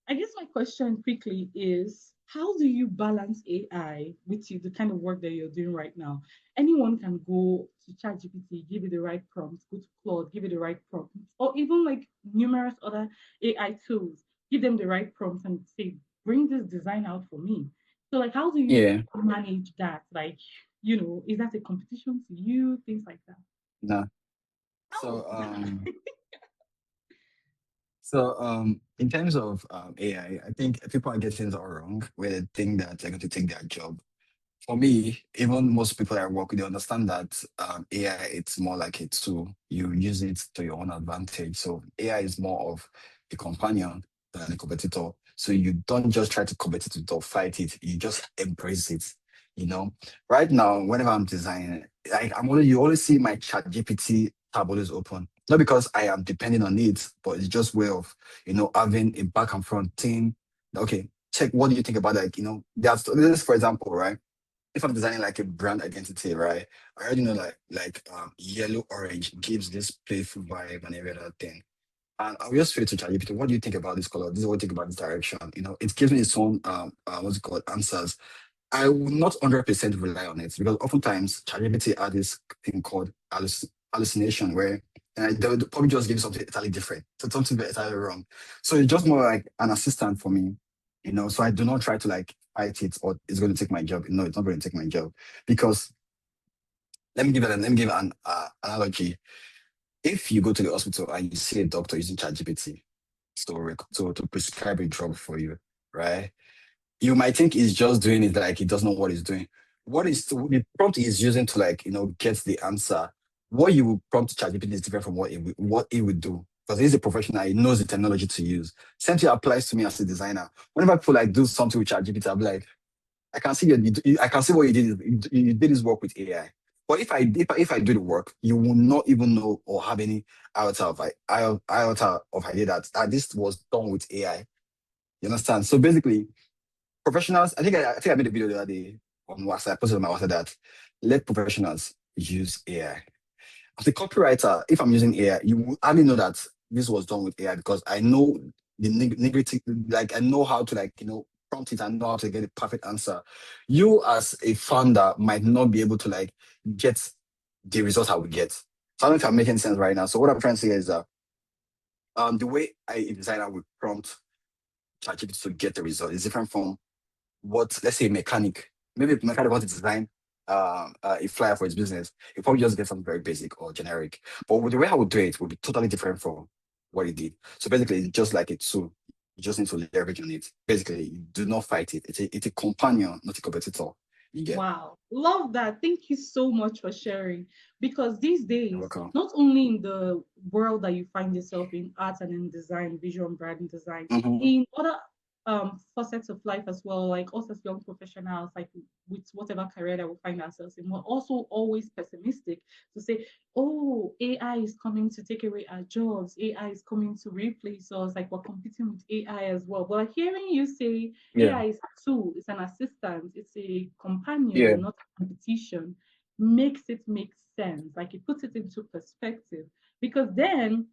I guess my question quickly is how do you balance AI with the kind of work that you're doing right now? Anyone can go to ChatGPT, give it the right prompts, go to Claude, give it the right prompts, or even like numerous other AI tools, give them the right prompts and say, bring this design out for me. So, like, how do you Yeah. manage that? Like, is that a competition to you? Things like that. No. Oh, So in terms of AI, I think people are getting things all wrong where they think that they're going to take their job. For me, even most people I work with, they understand that AI, it's more like a tool. You use it to your own advantage. So AI is more of a companion than a competitor. So you don't just try to compete it or fight it. You just embrace it. You know, right now, whenever I'm designing, like you always see my chat GPT tab always open. Not because I am depending on it, but it's just way of, having a back and front thing. Okay, check what do you think about like, there's this, for example, right? If I'm designing like a brand identity, right? I already know like yellow orange gives this playful vibe and every other thing. And I'll just say to ChatGPT, what do you think about this color? This is what you think about this direction. It gives me its own what's it called answers. I will not 100% rely on it because oftentimes ChatGPT has this thing called hallucination where they'll probably just give something entirely different, so something entirely wrong. So it's just more like an assistant for me, So I do not try to like fight it or it's going to take my job. No, it's not going to take my job because let me give an analogy. If you go to the hospital and you see a doctor using ChatGPT to prescribe a drug for you, right? You might think he's just doing it like he doesn't know what he's doing. What is the prompt he's using to like get the answer? What you would prompt ChatGPT is different from what he would do because he's a professional. He knows the technology to use. Same thing applies to me as a designer. Whenever people like do something with ChatGPT, I'm like, I can see I can see what you did. You did this work with AI. But if I do the work, you will not even know or have any iota of idea that this was done with AI. You understand? So basically, professionals, I think I made a video the other day on WhatsApp, I posted on my WhatsApp that let professionals use AI. As a copywriter, if I'm using AI, you will hardly know that this was done with AI because I know the nitty, like I know how to like, prompt it and know how to get the perfect answer. You as a founder might not be able to like get the results I would get. So I don't know if I'm making sense right now. So what I'm trying to say is that the way a designer would prompt ChatGPT to get the result is different from what, let's say, a mechanic, maybe a mechanic wants to design a flyer for his business, he probably just get something very basic or generic. But with the way I would do it would be totally different from what he did. So basically, it's just like a tool. You just need to leverage on it. Basically, you do not fight it. It's a companion, not a competitor. You get. Wow, love that. Thank you so much for sharing. Because these You're days, welcome. not only in the world that you find yourself in art and in design, visual and branding design, Hmm. in other facets of life as well, like us as young professionals, like with whatever career that we find ourselves in, we're also always pessimistic to say, oh, AI is coming to take away our jobs, AI is coming to replace us, like we're competing with AI as well. But hearing you say Yeah. AI is a tool, it's an assistant, it's a Yeah. companion, not a competition, makes it make sense. Like it puts it into perspective. Because then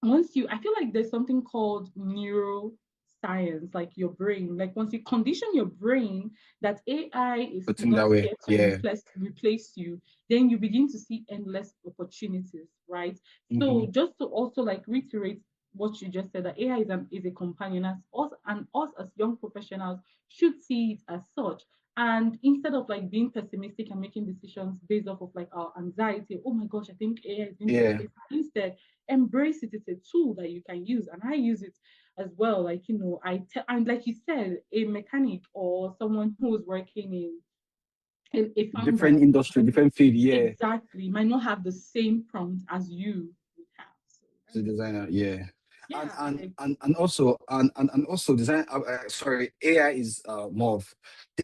once you, I feel like there's something called neuroscience, like your brain. Like once you condition your brain that AI is Put him not that way. here to Yeah. replace you, then you begin to see endless opportunities, right? So Hmm. just to also like reiterate what you just said, that AI is a companion as us, and us as young professionals should see it as such. And instead of like being pessimistic and making decisions based off of like our anxiety, oh my gosh, I think AI is going to Yeah. replace me. Instead, embrace it. It's a tool that you can use, and I use it as well. Like I tell, and like you said, a mechanic or someone who is working in a Different founder industry, different field. Yeah. exactly might not have the same prompt as you would have. So As a designer. Yeah. And yeah, and like and and also and also design. Sorry, AI is more of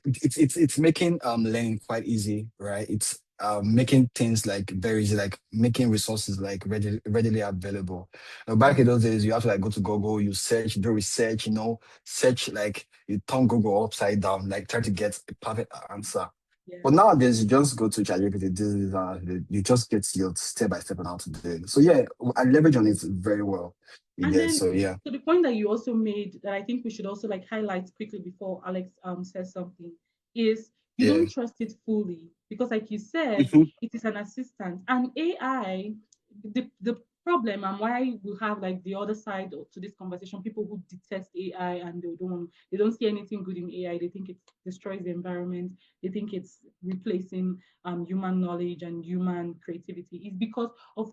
it's making learning quite easy, right? It's making things like very easy, like making resources like readily available. Back yeah, in those days, you have to like go to Google, you search, do research, search, like you turn Google upside down, like try to get a perfect answer. yeah. But nowadays, you just go to ChatGPT, you just get your step by step on how to do it. So yeah, I leverage on it very well. You And get. then So yeah, to the point that you also made that I think we should also like highlight quickly before Alex says something is you yeah, don't trust it fully because like you said, hmm, it is an assistant and AI, the problem and why we have like the other side to this conversation, people who detest AI and they don't see anything good in AI, they think it destroys the environment, they think it's replacing human knowledge and human creativity is because of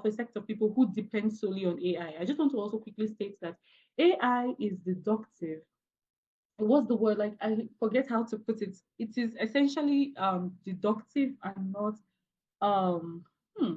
a sect of people who depend solely on AI. I just want to also quickly state that AI is deductive. What's the word? Like I forget how to put it. It is essentially deductive and not um hmm,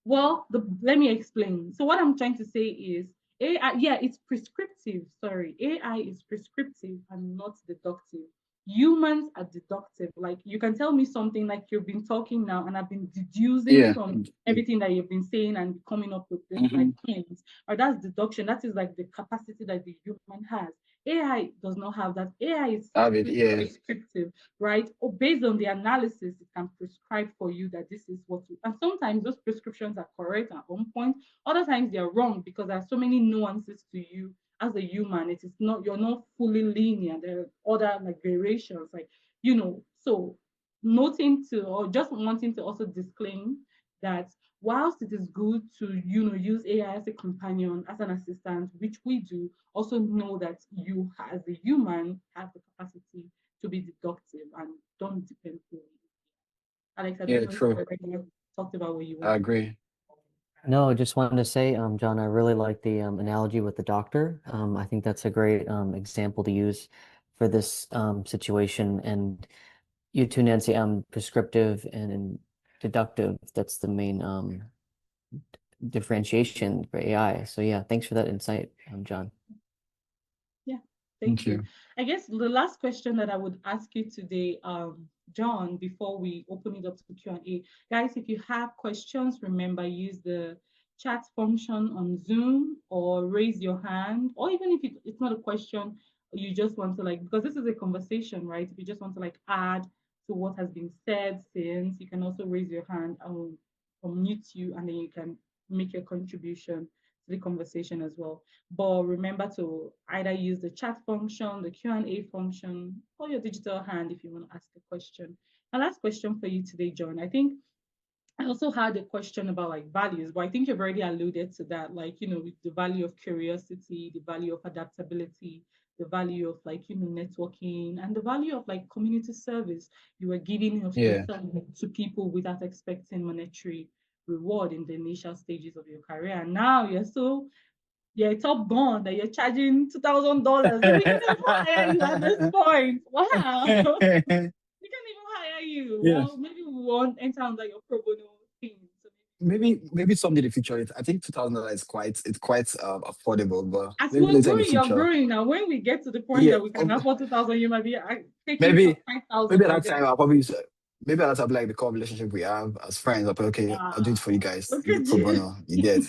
well, let me explain. So what I'm trying to say is AI, yeah, it's prescriptive. Sorry, AI is prescriptive and not deductive. Humans are deductive. Like you can tell me something like you've been talking now, and I've been deducing yeah, from everything that you've been saying and coming up with this like hmm, points. Or that's deduction. That is like the capacity that the human has. AI does not have that. AI is have it. strictly Yeah, prescriptive, right? Or based on the analysis, it can prescribe for you that this is what you. And sometimes those prescriptions are correct and on point. Other times they are wrong because there are so many nuances to you as a human. It is not you're not fully linear. There are other like variations, like So noting to or just wanting to also disclaim that whilst it is good to use AI as a companion, as an assistant, which we do, also know that you as a human have the capacity to be deductive and don't depend fully. Alex, I don't yeah, know if you true. already talked about what you I wanted. agree. No, I just wanted to say, John, I really like the analogy with the doctor. I think that's a great example to use for this situation. And you too, Nancy, prescriptive and deductive. That's the main differentiation for AI. So yeah, thanks for that insight, John. Yeah, Thank thank you. you. I guess the last question that I would ask you today, John, before we open it up to Q&A, guys, if you have questions, remember use the chat function on Zoom or raise your hand, or even if it's not a question, you just want to like, because this is a conversation, right? If you just want to like add to what has been said since, you can also raise your hand. I will unmute you and then you can make your contribution to the conversation as well. But remember to either use the chat function, the Q&A function, or your digital hand if you want to ask a question. My last question for you today, John. I think I also had a question about like values, but I think you've already alluded to that, like, with the value of curiosity, the value of adaptability, the value of like, networking, and the value of like community service. You were giving of Yeah. yourself to people without expecting monetary reward in the initial stages of your career. And now you're a top gun that you're charging $2,000. So we can even hire you at this point. Wow. We can even you. Yeah. Well, maybe we won't enter under your pro bono thing. So Maybe someday in the future. I think $2,000 is quite affordable, but as maybe we're later in the growing, you're future. growing now. When we get to the point Yeah, that we can afford 2,000, you might be taking maybe 5,000 maybe at by that then. time I'll probably maybe at that time like the core relationship we have as friends. I'll be okay. I'll do it for you Wow. guys. Look Do at it pro you. bono. You get.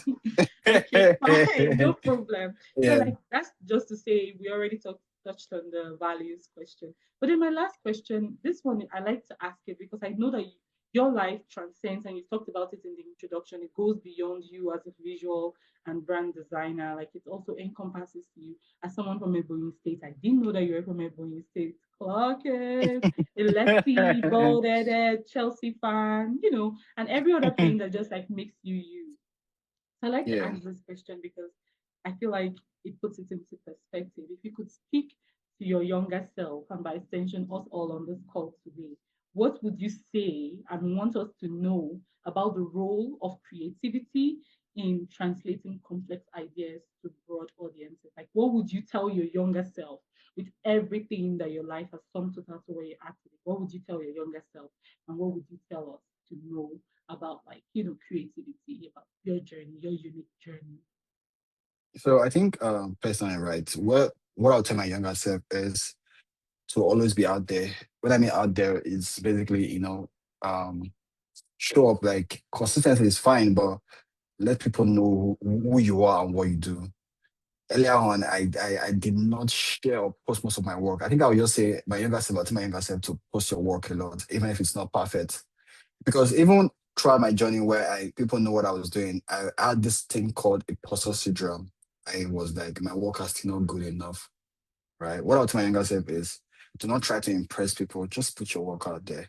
Okay, fine, no problem. So, Yeah. like, that's just to say we already touched on the values question. But in my last question, this one I like to ask it because I know that your life transcends, and you talked about it in the introduction. It goes beyond you as a visual and brand designer. Like, it also encompasses you as someone from Ebonyi State. I didn't know that you were from Ebonyi State. Clock it. A lefty, bold-headed Chelsea fan, and every other thing that just like makes you you. I like to Yeah. ask this question because I feel like it puts it into perspective. If you could speak to your younger self, and by extension, us all on this call today, what would you say and want us to know about the role of creativity in translating complex ideas to broad audiences? Like, what would you tell your younger self with everything that your life has summed to where you're at today? What would you tell your younger self, and what would you tell us to know about, like, creativity, about your journey, your unique journey? So I think personally, right, what I'll tell my younger self is to always be out there. What I mean out there is basically, um show up. Like consistency is fine, but let people know who you are and what you do. Earlier on, I did not share or post most of my work. I think I would just say my younger self, I'll tell my younger self to post your work a lot, even if it's not perfect. Because even throughout my journey where people know what I was doing, I had this thing called imposter syndrome. I was like, my work is still not good enough, right? What I'll tell my younger self is do not try to impress people, just put your work out there.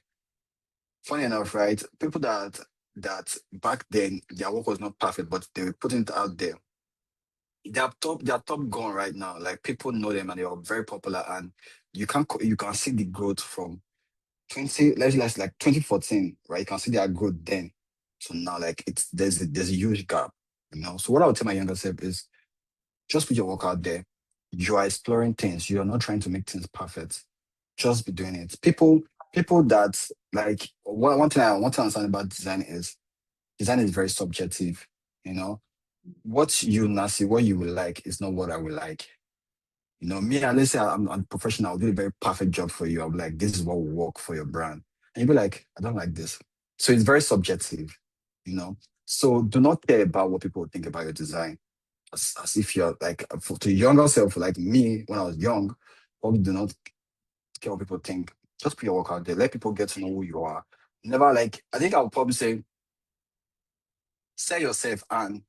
Funny enough, right? People that back then their work was not perfect, but they were putting it out there. They're top gone right now. Like people know them and they are very popular, and you can see the growth from 20, let's like 2014, right? You can see their growth then. So now like there's a huge gap. So what I would tell my younger self is just put your work out there. You are exploring things. You are not trying to make things perfect. Just be doing it. People that like one thing I want to understand about design is very subjective. You know, what you Nasi, what you will like is not what I will like. Me, let's say I'm professional, I'll do a very perfect job for you. I'll be like, this is what will work for your brand. And you'll be like, I don't like this. So it's very subjective, you know. So do not care about what people think about your design. As if you're like to younger self, like me when I was young, probably do not care what people think. Just put your work out there. Let people get to know who you are. Never like I think I would probably say sell yourself and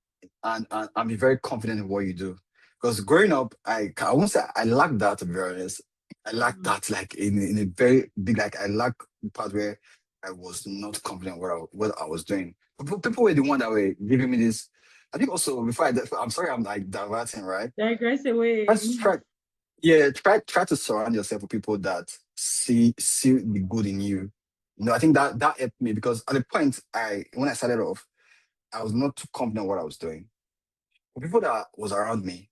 be very confident in what you do. Because growing up, I won't say I lacked that to be honest. I lacked Mm. that like in a very big like I lacked the part where I was not confident what I was doing. But people were the one that were giving me this. I think also I'm sorry I'm like diverting, right? Digress away. Let's try yeah, try to surround yourself with people that see the good in you. I think that helped me because at the point when I started off, I was not too confident what I was doing. But people that was around me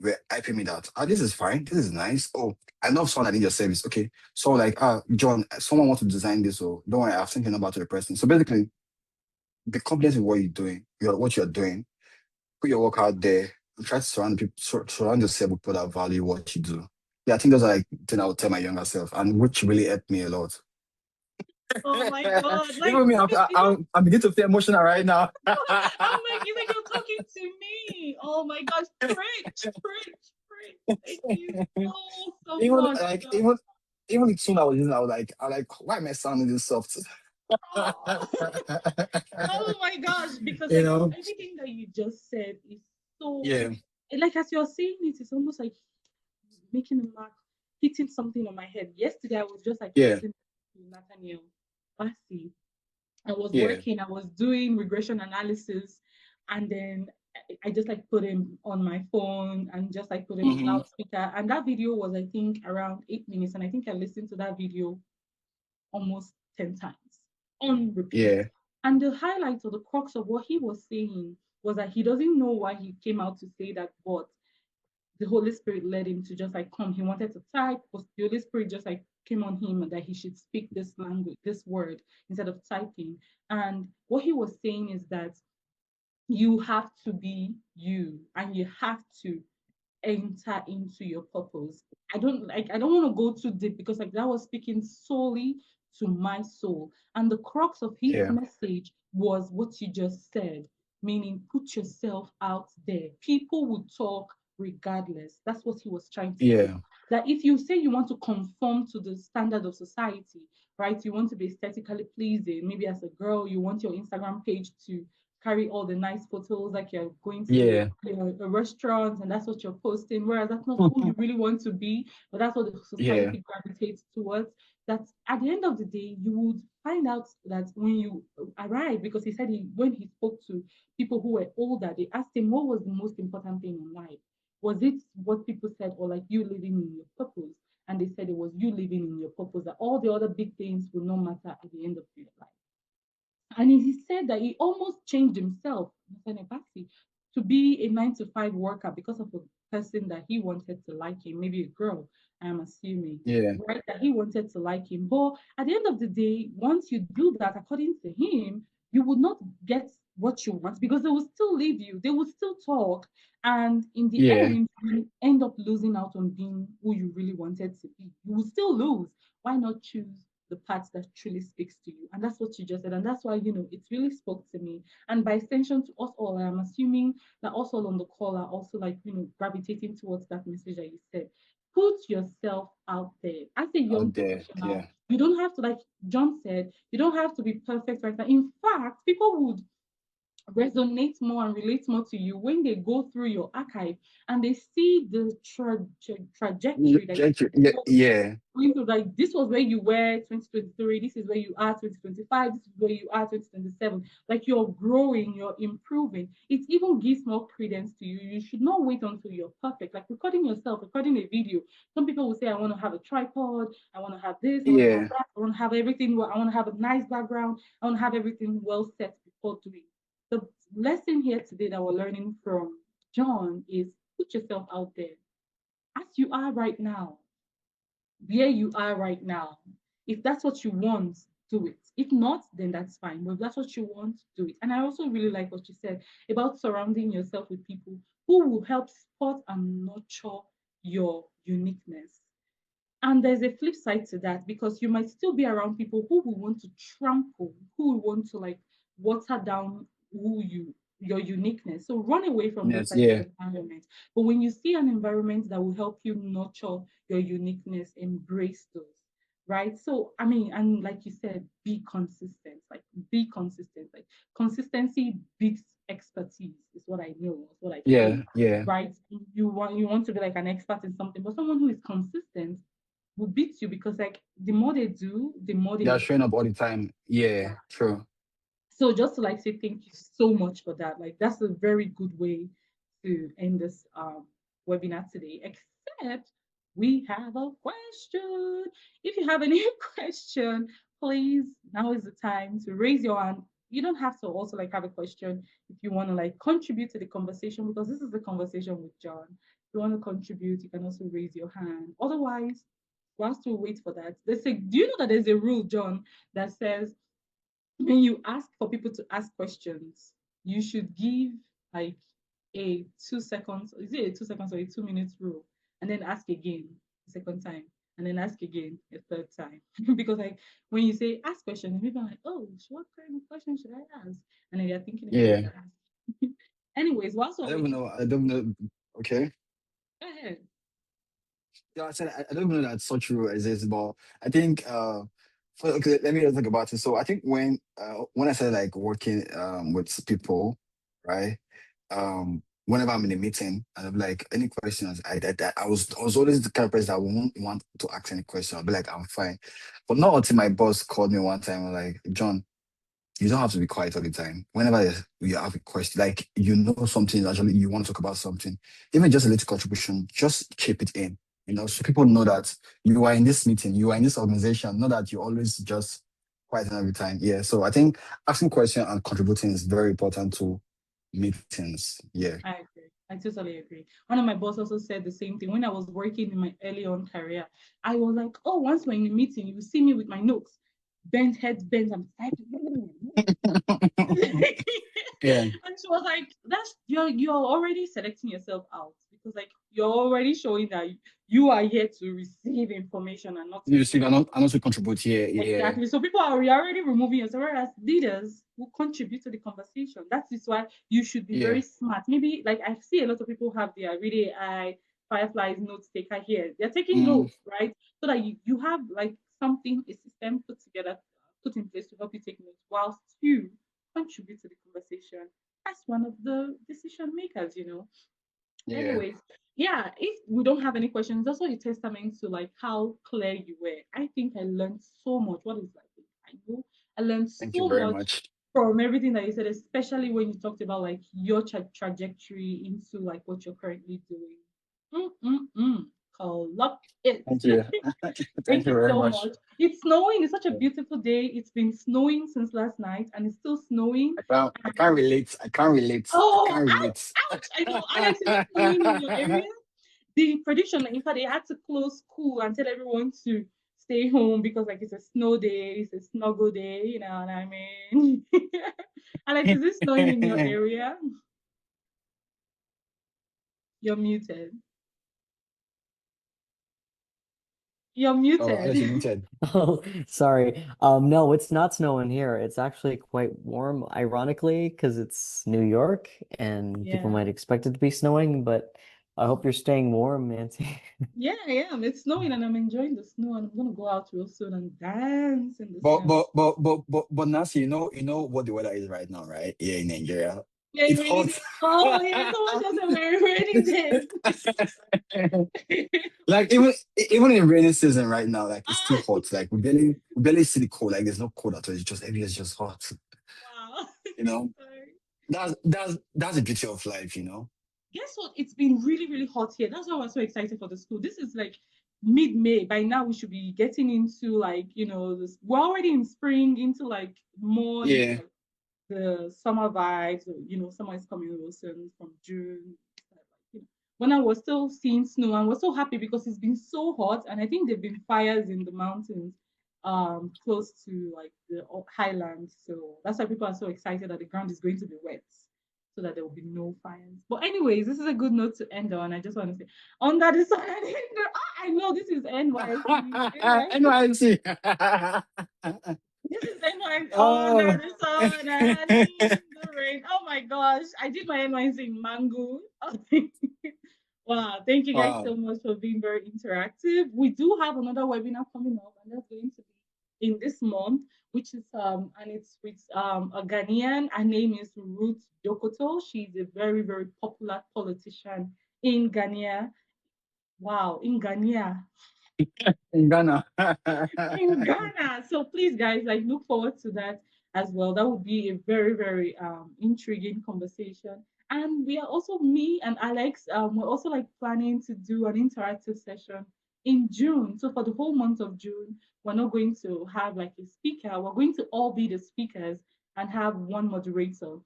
were hyping me that, this is fine, this is nice. Oh, I know someone that need your service. Okay. So like, John, someone wants to design this, or don't worry, I've sent your number to the person. So basically, be confident in what you're doing, what you're doing, put your work out there, and try to surround yourself with people that value what you do. Yeah, I think those are like things I would tell my younger self, and which really helped me a lot. Oh my God. Like, Even me, I'm beginning to feel emotional right now. I'm like, it's like you're talking to me. Oh my gosh. Preach, preach, preach. Thank you so even much. like even the tune I was using, I was like, why am I sounding this soft? Oh. Oh my gosh, because you like know? everything that you just said is so, Yeah, like, as you're saying it, it's almost like making a mark, hitting something on my head. Yesterday I was just like yeah, listening to Nathaniel Bassi. I was yeah. working, I was doing regression analysis, and then I just like put him on my phone and just like put him on Hmm. loudspeaker. And that video was, I think, around 8 minutes. And I think I listened to that video almost 10 times on repeat. Yeah, And the highlight or the crux of what he was saying was that he doesn't know why he came out to say that, but the Holy Spirit led him to just like come. He wanted to type, but the Holy Spirit just like came on him that he should speak this language, this word, instead of typing. And what he was saying is that you have to be you, and you have to enter into your purpose. I don't want to go too deep because like that was speaking solely to my soul. And the crux of his Yeah. message was what you just said, meaning put yourself out there. People would talk regardless. That's what he was trying to say. Yeah. That if you say you want to conform to the standard of society, right? You want to be aesthetically pleasing. Maybe as a girl, you want your Instagram page to carry all the nice photos like you're going to Yeah. a restaurant and that's what you're posting, whereas that's not who you really want to be, but that's what the Yeah. society gravitates towards. That at the end of the day, you would find out that when you arrive, because he said when he spoke to people who were older, they asked him what was the most important thing in life. Was it what people said, or like you living in your purpose? And they said it was you living in your purpose, that all the other big things will not matter at the end of your life. And he said that he almost changed himself, to be a 9 to 5 worker because of a person that he wanted to like him, maybe a girl, I'm assuming, Yeah. right? That he wanted to like him. But at the end of the day, once you do that, according to him, you would not get what you want because they will still leave you, they will still talk. And in the Yeah. end, you end up losing out on being who you really wanted to be. You will still lose. Why not choose the part that truly speaks to you? And that's what you just said. And that's why, it really spoke to me. And by extension to us all, I'm assuming that us all on the call are also like, gravitating towards that message that you said. Put yourself out there. As a young Out there. professional, Yeah. you don't have to, like John said, you don't have to be perfect right now. In fact, people would resonate more and relate more to you when they go through your archive and they see the trajectory that Yeah. you Yeah. going to, like, this was where you were 2023, this is where you are 2025, this is where you are 2027. Like you're growing, you're improving. It even gives more credence to you. You should not wait until you're perfect. Like recording yourself, recording a video. Some people will say, I want to have a tripod, I want to have this, I want to have Yeah. that, I want to have everything, I want to have a nice background, I want to have everything well set before doing. The lesson here today that we're learning from John is put yourself out there as you are right now, where you are right now. If that's what you want, do it. If not, then that's fine. But if that's what you want, do it. And I also really like what you said about surrounding yourself with people who will help support and nurture your uniqueness. And there's a flip side to that because you might still be around people who will want to trample, who will want to like water down your uniqueness. So run away from those Yes. types of Yeah. environments. But when you see an environment that will help you nurture your uniqueness, embrace those. Right. So I mean, and like you said, be consistent. Like be consistent. Like consistency beats expertise, is what I know, is what I feel. Yeah. Yeah. Right. You want to be like an expert in something, but someone who is consistent will beat you because like the more they do, the more They they are showing improve. up all the time. Yeah. True. So just to like say thank you so much for that. Like that's a very good way to end this webinar today. Except we have a question. If you have any question, please now is the time to raise your hand. You don't have to also like have a question if you want to like contribute to the conversation because this is the conversation with John. If you want to contribute, you can also raise your hand. Otherwise, whilst we wait for that, do you know that there's a rule, John, that says when you ask for people to ask questions, you should give like a 2 seconds, is it a 2 seconds or a 2 minutes rule? And then ask again the second time, and then ask again a third time. Because like when you say ask questions, people are like, oh, what kind of question should I ask? And then they're thinking about what Yeah. to ask. Anyways, whilst I we're don't even waiting, know. I don't know. Okay. go ahead. Yeah, I said I don't even know that such rule exists, but I think okay, let me just think about it. So I think when I said like working with people, right? Whenever I'm in a meeting and I'm like any questions, I was always the kind of person that won't want to ask any question. I'll be like, I'm fine. But not until my boss called me one time and like, John, you don't have to be quiet all the time. Whenever you have a question, like you know something, actually you want to talk about something, even just a little contribution, just keep it in. So people know that you are in this meeting, you are in this organization, not that you always just quiet every time. Yeah. So I think asking questions and contributing is very important to meetings. Yeah. I agree. I totally agree. One of my boss also said the same thing when I was working in my early on career. I was like, oh, once we're in a meeting, you will see me with my notes, bent heads bent, I'm typing. Yeah. And she was like, "That's you're already selecting yourself out because like you're already showing that you are here to receive information and not to You see, give." I'm not to contribute here. Yeah. Exactly. So people are already removing yourself, whereas leaders will contribute to the conversation. That is why you should be Yeah. very smart. Maybe like I see a lot of people have their really Fireflies notes taker here. They're taking Mm, notes, right? So that you have like something, a system put together, put in place to help you take notes whilst you contribute to the conversation as one of the decision makers. yeah. Anyways, yeah, if we don't have any questions, that's also a testament to like how clear you were. I think I learned so much. What is like I know I learned Thank you so very much much. from everything that you said, especially when you talked about like your trajectory into like what you're currently doing. Mm-mm-mm. Love it. Thank you. Thank Thank you you very so much. much. It's snowing. It's such a beautiful day. It's been snowing since last night and it's still snowing. I can't relate. I can't relate. I Oh, can't relate. ouch, ouch. I know. Alex, is it snowing in your area? The prediction, in fact, they had to close school and tell everyone to stay home because, like, it's a snow day, it's a snuggle day, you know what I mean? Alex, is it snowing in your area? You're muted. You're Oh, muted. Alex, you muted. Oh, sorry. No, it's not snowing here. It's actually quite warm, ironically, because it's New York and people Yeah. might expect it to be snowing, but I hope you're staying warm, Nancy. Yeah, I am. It's snowing and I'm enjoying the snow and I'm gonna go out real soon and dance in the But snow. but but but but but Nancy, you know what the weather is right now, right? Here in Nigeria. Yeah, It's rainy hot. day. Oh yeah, someone just said we're raining days. Like even in rainy season right now, like it's too Ah, hot. Like we barely see the cold. Like there's no cold at all. It's just everything's just hot. wow. You know? Sorry. That's the beauty of life. Guess what? It's been really, really hot here. That's why we're so excited for the school. This is like mid-May. By now, we should be getting into like, this, we're already in spring, into like more into Yeah. like the summer vibes. Summer is coming real soon from June. Like, when I was still seeing snow, and we're so happy because it's been so hot, and I think there've been fires in the mountains, close to like the highlands. So that's why people are so excited that the ground is going to be wet, so that there will be no fires. But anyways, this is a good note to end on. I just want to say, under the sun, I know this is NYC. NYC. NYC. This is NYC under Oh. the sun and in the rain. Oh my gosh, I did my NYC in Mango. Wow, thank you guys so Wow. much for being very interactive. We do have another webinar coming up, and that's going to be in this month, which is and it's with a Ghanaian. Her name is Ruth Dokoto. She's a very, very popular politician in Ghana. Wow, in Ghana. In Ghana. In Ghana. So please, guys, like look forward to that as well. That would be a very, very intriguing conversation. And we are also me and Alex. We're also like planning to do an interactive session in June. So for the whole month of June, we're not going to have like a speaker. We're going to all be the speakers and have one moderator.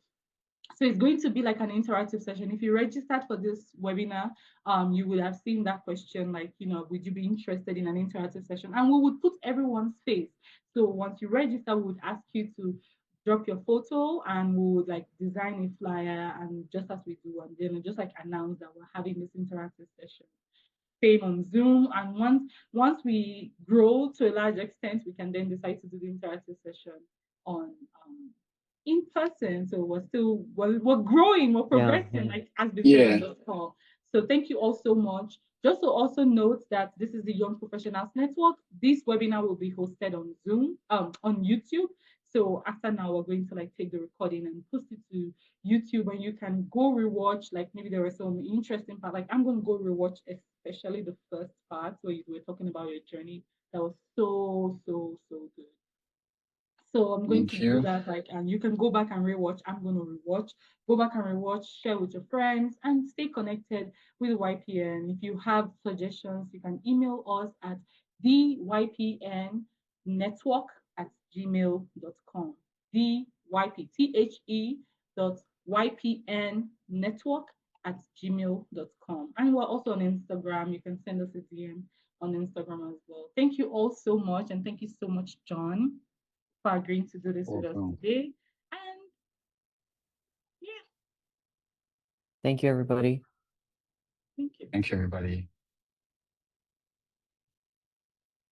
So it's going to be like an interactive session. If you registered for this webinar, you will have seen that question, like, would you be interested in an interactive session? And we would put everyone's face. So once you register, we would ask you to drop your photo and we would like design a flyer and just as we do, and then just like announce that we're having this interactive session. Same on Zoom. And once we grow to a large extent, we can then decide to do the interactive session on in person. So we're growing, we're Yeah, progressing, yeah. like as they said on Yeah. the call. So thank you all so much. Just to also note that this is the Young Professionals Network. This webinar will be hosted on Zoom, on YouTube. So after now, we're going to like take the recording and post it to YouTube, and you can go rewatch. Like maybe there was some interesting part. Like I'm gonna go rewatch, especially the first part where you were talking about your journey. That was so so so good. So I'm going to Thank do you. that, like, and you can go back and rewatch. I'm going to rewatch, go back and rewatch, share with your friends, and stay connected with YPN. If you have suggestions, you can email us at dypnnetwork@gmail.com. DYPTHE dot YPN network @gmail.com. And we're also on Instagram. You can send us a DM on Instagram as well. Thank you all so much. And thank you so much, John, for agreeing to do this with us Welcome. today. And yeah, Thank you, everybody. thank you. Thank you, everybody.